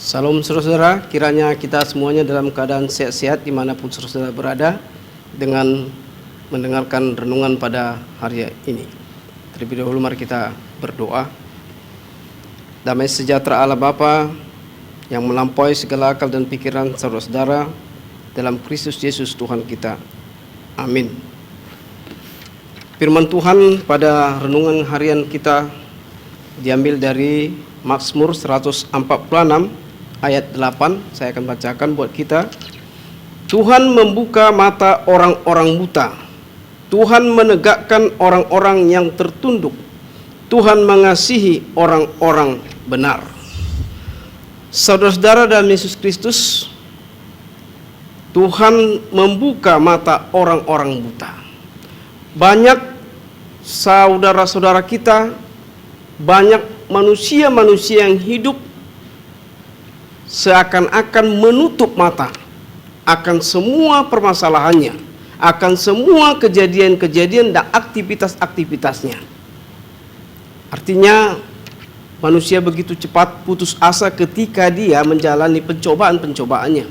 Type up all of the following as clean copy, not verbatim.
Salam saudara-saudara, kiranya kita semuanya dalam keadaan sehat-sehat dimanapun saudara berada dengan mendengarkan renungan pada hari ini. Terlebih dahulu mari kita berdoa. Damai sejahtera Allah Bapa yang melampaui segala akal dan pikiran saudara-saudara dalam Kristus Yesus Tuhan kita. Amin. Firman Tuhan pada renungan harian kita diambil dari Mazmur 146 ayat 8. Saya akan bacakan buat kita. Tuhan membuka mata orang-orang buta. Tuhan menegakkan orang-orang yang tertunduk. Tuhan mengasihi orang-orang benar. Saudara-saudara dalam Yesus Kristus, Tuhan membuka mata orang-orang buta. Banyak saudara-saudara kita, banyak manusia-manusia yang hidup seakan-akan menutup mata akan semua permasalahannya, akan semua kejadian-kejadian dan aktivitas-aktivitasnya. Artinya manusia begitu cepat putus asa ketika dia menjalani pencobaan-pencobaannya,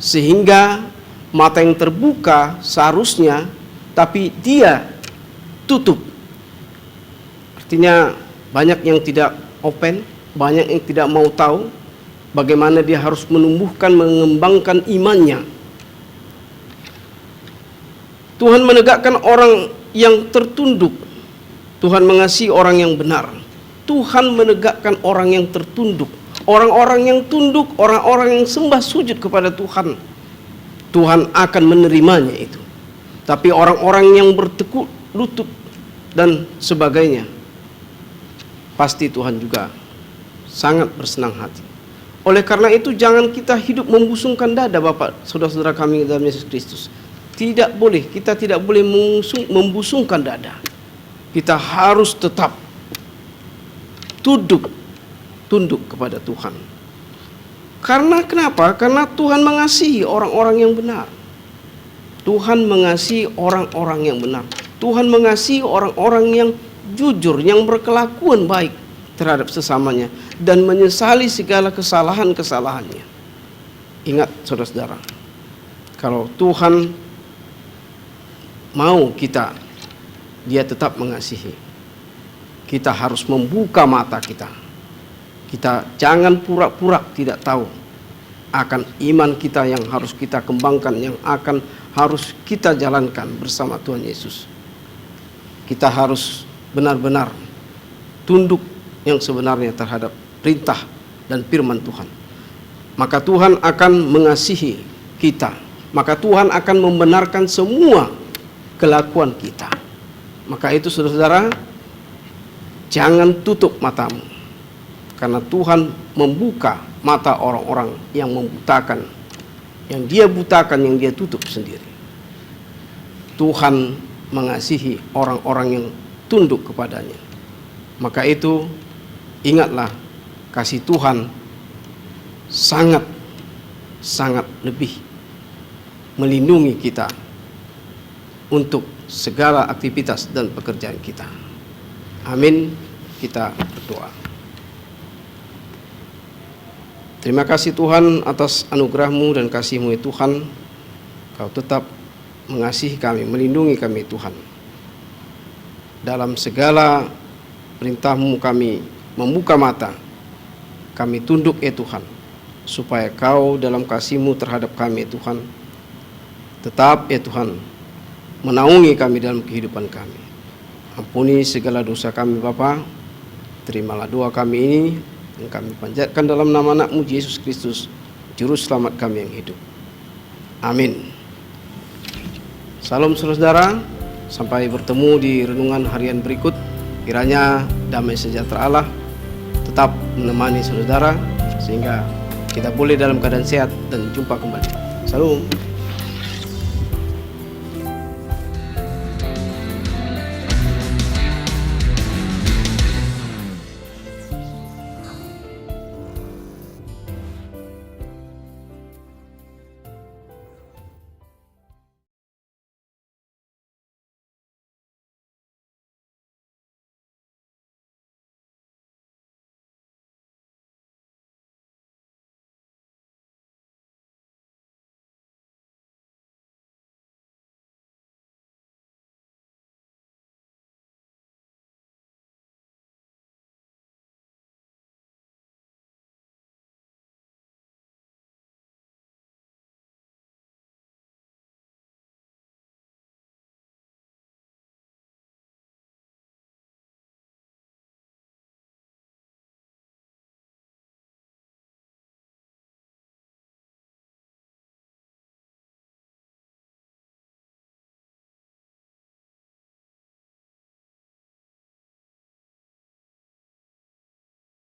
sehingga mata yang terbuka seharusnya tapi dia tutup. Artinya banyak yang tidak open, banyak yang tidak mau tahu bagaimana dia harus menumbuhkan, mengembangkan imannya. Tuhan menegakkan orang yang tertunduk. Tuhan mengasihi orang yang benar. Tuhan menegakkan orang yang tertunduk. Orang-orang yang tunduk, orang-orang yang sembah sujud kepada Tuhan, Tuhan akan menerimanya itu. Tapi orang-orang yang bertekuk lutut dan sebagainya, pasti Tuhan juga sangat bersenang hati. Oleh karena itu jangan kita hidup membusungkan dada, Bapak, saudara-saudara kami dalam Yesus Kristus. Tidak boleh, kita tidak boleh membusungkan dada. Kita harus tetap tunduk kepada Tuhan. Karena kenapa? Karena Tuhan mengasihi orang-orang yang benar. Tuhan mengasihi orang-orang yang benar. Tuhan mengasihi orang-orang yang jujur, yang berkelakuan baik terhadap sesamanya dan menyesali segala kesalahan-kesalahannya. Ingat saudara-saudara, kalau Tuhan mau kita, Dia tetap mengasihi. Kita harus membuka mata kita. Kita jangan pura-pura tidak tahu akan iman kita yang harus kita kembangkan, yang harus kita jalankan bersama Tuhan Yesus. Kita harus benar-benar tunduk yang sebenarnya terhadap perintah dan firman Tuhan. Maka Tuhan akan mengasihi kita. Maka Tuhan akan membenarkan semua kelakuan kita. Maka itu saudara-saudara, jangan tutup matamu. Karena Tuhan membuka mata orang-orang yang membutakan, yang Dia butakan, yang Dia tutup sendiri. Tuhan mengasihi orang-orang yang tunduk kepadanya. Maka itu ingatlah, kasih Tuhan sangat lebih melindungi kita untuk segala aktivitas dan pekerjaan kita. Amin. Kita berdoa. Terima kasih Tuhan atas anugerah-Mu dan kasih-Mu ya Tuhan. Kau tetap mengasihi kami, melindungi kami Tuhan. Dalam segala perintah-Mu kami membuka mata, kami tunduk ya Tuhan, supaya Kau dalam kasih-Mu terhadap kami ya Tuhan, tetap ya Tuhan menaungi kami dalam kehidupan kami. Ampuni segala dosa kami Bapa. Terimalah doa kami ini yang kami panjatkan dalam nama anak-Mu Yesus Kristus, Juru Selamat kami yang hidup. Amin. Salam saudara-saudara, sampai bertemu di renungan harian berikut. Kiranya damai sejahtera Allah tetap menemani saudara sehingga kita boleh dalam keadaan sehat dan jumpa kembali. Salam.